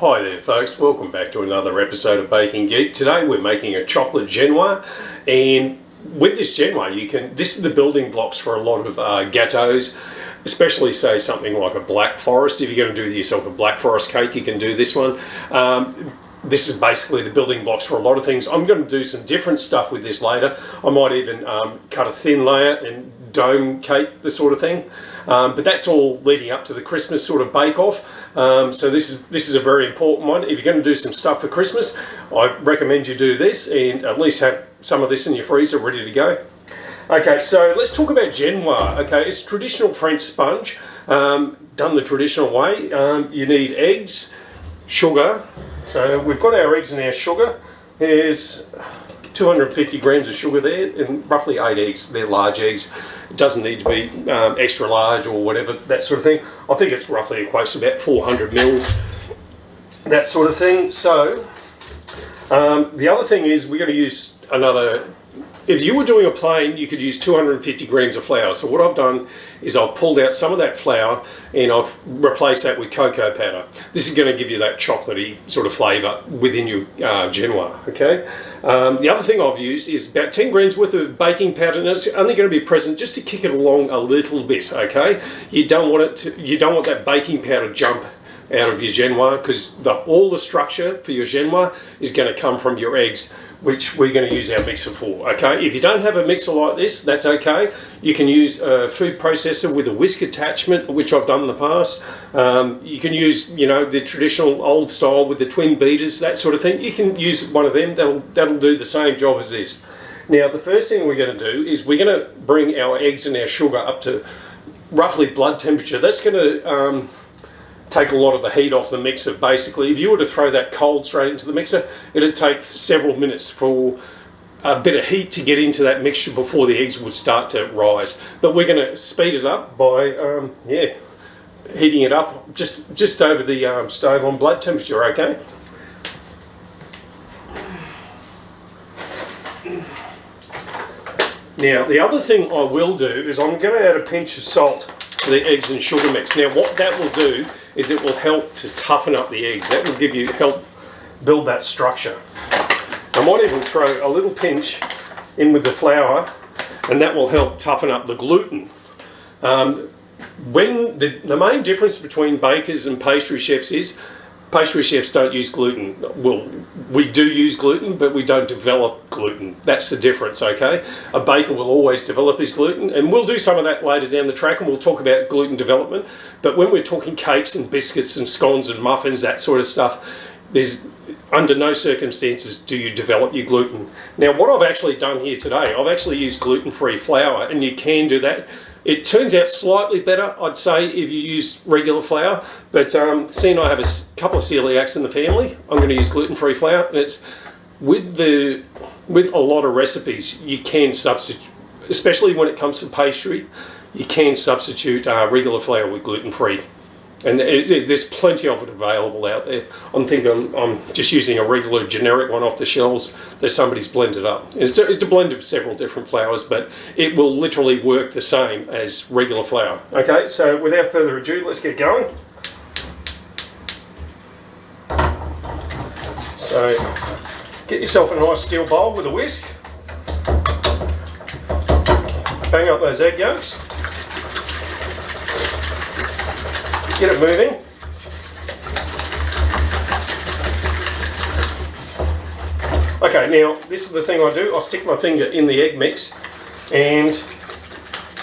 Hi there folks, welcome back to another episode of Baking Geek. Today we're making a chocolate genoise, and with this genoise this is the building blocks for a lot of gateaux, especially say something like a black forest. If you're going to do yourself a black forest cake, you can do this one. This is basically the building blocks for a lot of things. I'm going to do some different stuff with this later. I might even cut a thin layer and dome cake, the sort of thing. But that's all leading up to the Christmas sort of bake-off. So this is a very important one. If you're going to do some stuff for Christmas, I recommend you do this and at least have some of this in your freezer ready to go. Okay, so let's talk about genoise. Okay, it's traditional French sponge, done the traditional way. You need eggs, sugar. So we've got our eggs and our sugar. There's 250 grams of sugar there and roughly 8 eggs. They're large eggs. It doesn't need to be extra large or whatever, that sort of thing. I think it's roughly equates to about 400 mils, that sort of thing. So the other thing is we're going to use another. If you were doing a plain, you could use 250 grams of flour. So what I've done is I've pulled out some of that flour and I've replaced that with cocoa powder. This is going to give you that chocolatey sort of flavour within your genoise, okay? The other thing I've used is about 10 grams worth of baking powder, and it's only going to be present just to kick it along a little bit, okay? You don't want that baking powder jump out of your genoise, because all the structure for your genoise is going to come from your eggs, which we're going to use our mixer for, okay? If you don't have a mixer like this, that's okay. You can use a food processor with a whisk attachment, which I've done in the past. You can use, you know, the traditional old style with the twin beaters, that sort of thing. You can use one of them, that'll do the same job as this. Now, the first thing we're going to do is we're going to bring our eggs and our sugar up to roughly blood temperature. That's going to take a lot of the heat off the mixer. Basically, if you were to throw that cold straight into the mixer, it'd take several minutes for a bit of heat to get into that mixture before the eggs would start to rise. But we're going to speed it up by heating it up just over the stove on blood temperature, okay? Now, the other thing I will do is I'm going to add a pinch of salt to the eggs and sugar mix. Now, what that will do is it will help to toughen up the eggs. That will help build that structure. I might even throw a little pinch in with the flour, and that will help toughen up the gluten. When the main difference between bakers and pastry chefs is pastry chefs don't use gluten. Well, we do use gluten, but we don't develop gluten. That's the difference, okay? A baker will always develop his gluten, and we'll do some of that later down the track, and we'll talk about gluten development. But when we're talking cakes and biscuits and scones and muffins, that sort of stuff, there's under no circumstances do you develop your gluten. Now, what I've actually done here today, I've actually used gluten-free flour, and you can do that. It turns out slightly better, I'd say, if you use regular flour. But seeing I have a couple of celiacs in the family, I'm going to use gluten-free flour. And it's with a lot of recipes, you can substitute, especially when it comes to pastry, you can substitute regular flour with gluten-free. And there's plenty of it available out there. I'm just using a regular generic one off the shelves that somebody's blended up. It's a blend of several different flours, but it will literally work the same as regular flour. Okay, so without further ado, let's get going. So get yourself a nice steel bowl with a whisk. Bang up those egg yolks. Get it moving. Okay, now this is the thing I do. I stick my finger in the egg mix, and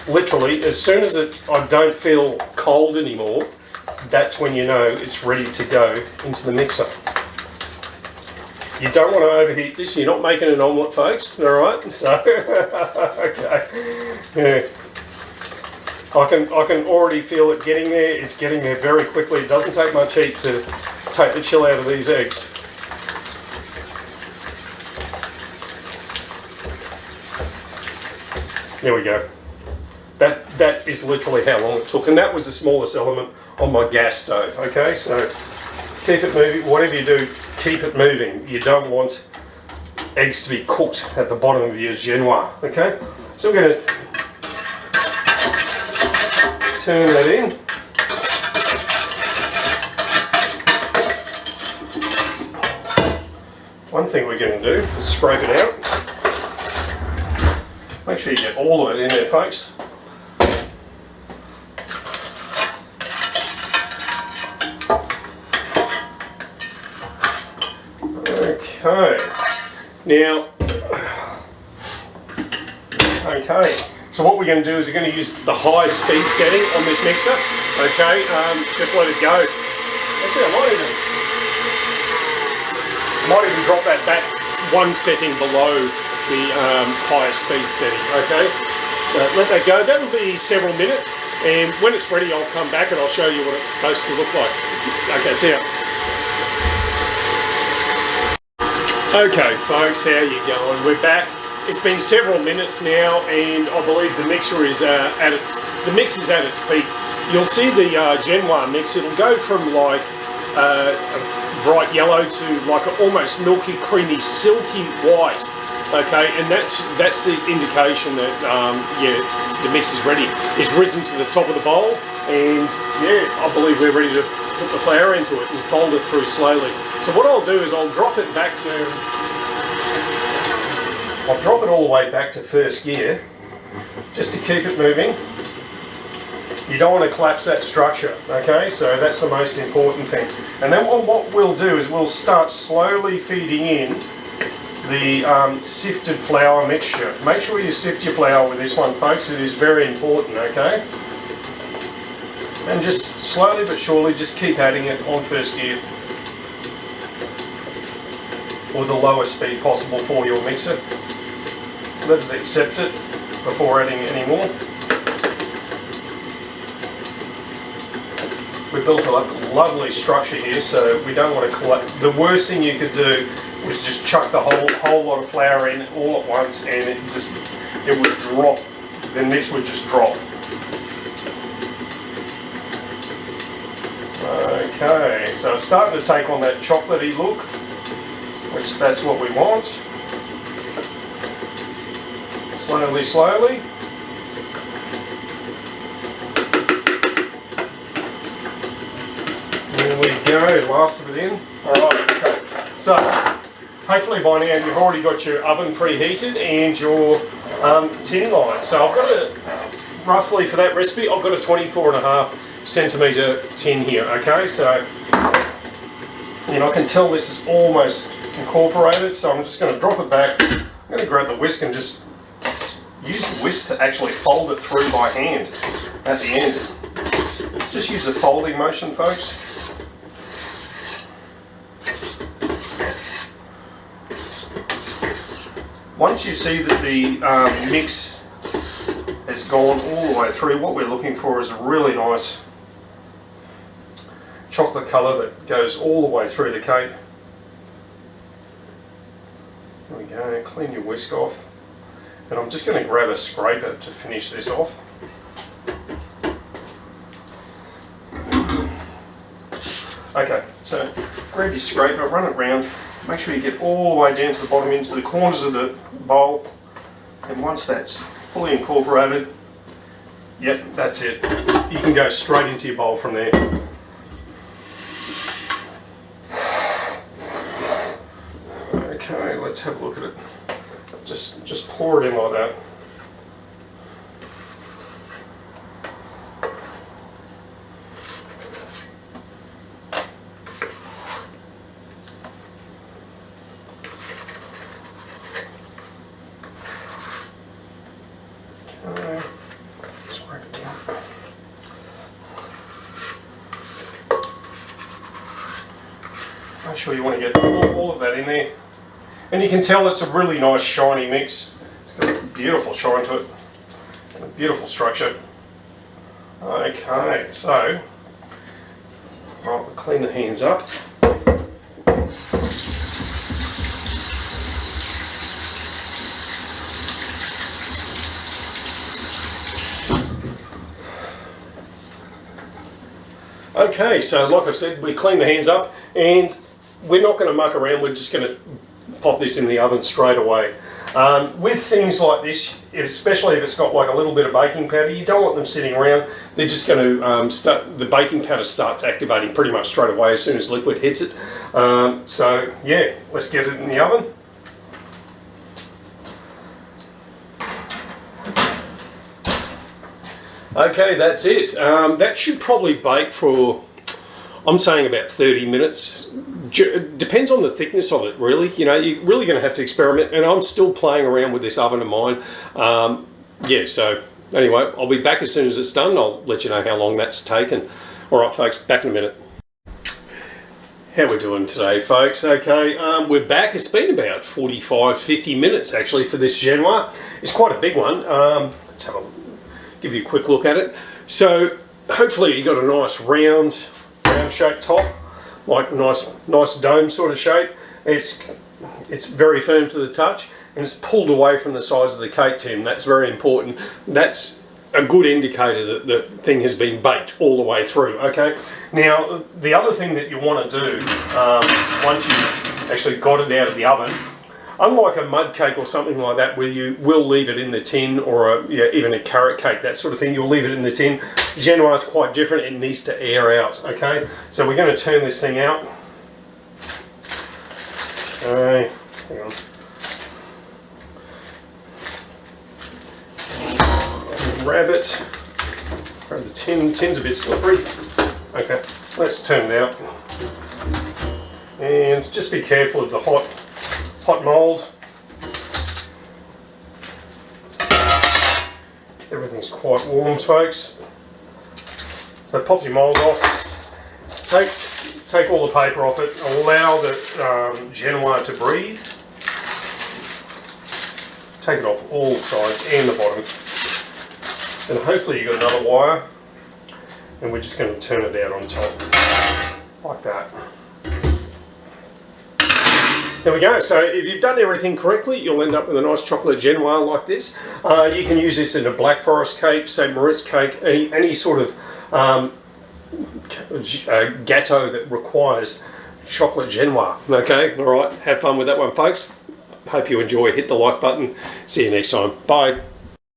literally as soon as I don't feel cold anymore, that's when you know it's ready to go into the mixer. You don't want to overheat this. You're not making an omelette, folks. All right. So okay. Yeah. I can already feel it getting there. It's getting there very quickly. It doesn't take much heat to take the chill out of these eggs. There we go. That is literally how long it took, and that was the smallest element on my gas stove. Okay, so keep it moving. Whatever you do, keep it moving. You don't want eggs to be cooked at the bottom of your genoise. Okay, so we're going to turn that in. one thing we're going to do is scrape it out. Make sure you get all of it in there, folks. Okay. Now, okay. So what we're going to do is we're going to use the high speed setting on this mixer. Okay, just let it go. Actually, I might even drop that back one setting below the higher speed setting. Okay, so let that go. That'll be several minutes, and when it's ready, I'll come back and I'll show you what it's supposed to look like. Okay, see ya. Okay, folks, how you going? We're back. It's been several minutes now, and I believe the mixer is at its peak. You'll see the genoise mix. It'll go from like a bright yellow to like an almost milky, creamy, silky white. Okay, and that's the indication that yeah, the mix is ready. It's risen to the top of the bowl, and yeah, I believe we're ready to put the flour into it and fold it through slowly. So what I'll do is I'll drop it all the way back to first gear, just to keep it moving. You don't want to collapse that structure, okay? So that's the most important thing. And then what we'll do is we'll start slowly feeding in the sifted flour mixture. Make sure you sift your flour with this one, folks. It is very important, okay? And just slowly but surely, just keep adding it on first gear, or the lowest speed possible for your mixer. Let it accept it before adding any more. We've built a lovely structure here, so we don't want to collect. The worst thing you could do was just chuck the whole lot of flour in all at once, and it would drop. The mix would just drop. Okay, so it's starting to take on that chocolatey look, which that's what we want. Slowly, slowly. There we go, last of it in. Alright, okay. So, hopefully by now you've already got your oven preheated and your tin line. So I've got roughly for that recipe, I've got a 24.5 centimetre tin here, okay? So, you know, I can tell this is almost incorporated, so I'm just going to drop it back. I'm going to grab the whisk and just use the whisk to actually fold it through by hand at the end. Just use the folding motion, folks. Once you see that the mix has gone all the way through, what we're looking for is a really nice chocolate colour that goes all the way through the cake. There we go, clean your whisk off. And I'm just going to grab a scraper to finish this off. Okay, so grab your scraper, run it round, make sure you get all the way down to the bottom into the corners of the bowl, and once that's fully incorporated, yep, that's it. You can go straight into your bowl from there. Okay, let's have a look at it. Just pour it in like that. Okay, scrape it down. Make sure you want to get all of that in there. And you can tell it's a really nice shiny mix. It's got a beautiful shine to it and a beautiful structure. Okay, so right, we'll clean the hands up. Okay, so like I've said, we clean the hands up, and we're not going to muck around. We're just going to pop this in the oven straight away. With things like this, especially if it's got like a little bit of baking powder, you don't want them sitting around. They're just going to start, the baking powder starts activating pretty much straight away as soon as liquid hits it. So yeah, let's get it in the oven. Okay, that's it. That should probably bake for, I'm saying about 30 minutes. Depends on the thickness of it, really. You know, you're really going to have to experiment. And I'm still playing around with this oven of mine. Yeah, so anyway, I'll be back as soon as it's done. I'll let you know how long that's taken. All right, folks, back in a minute. How we're doing today, folks? Okay, we're back. It's been about 45, 50 minutes, actually, for this genoise. It's quite a big one. Let's have a give you a quick look at it. So hopefully you got a nice round shaped top, like nice dome sort of shape. It's very firm to the touch, and it's pulled away from the sides of the cake tin. That's very important. That's a good indicator that the thing has been baked all the way through. Okay. Now the other thing that you want to do once you've actually got it out of the oven, unlike a mud cake or something like that where you will leave it in the tin, or even a carrot cake, that sort of thing, you'll leave it in the tin. Genoise is quite different. It needs to air out, okay? So we're going to turn this thing out. Okay, hang on. Grab it. Grab the tin. Tin's a bit slippery. Okay, let's turn it out. And just be careful of the hot mould. Everything's quite warm, folks. So pop your mould off. Take all the paper off it. Allow the genoise to breathe. Take it off all sides and the bottom. And hopefully you've got another wire. And we're just going to turn it out on top, like that. There we go. So if you've done everything correctly, you'll end up with a nice chocolate genoise like this. You can use this in a Black Forest cake, St. Moritz cake, any sort of Gateaux that requires chocolate genoise. Okay, all right. Have fun with that one, folks. Hope you enjoy. Hit the like button. See you next time. Bye.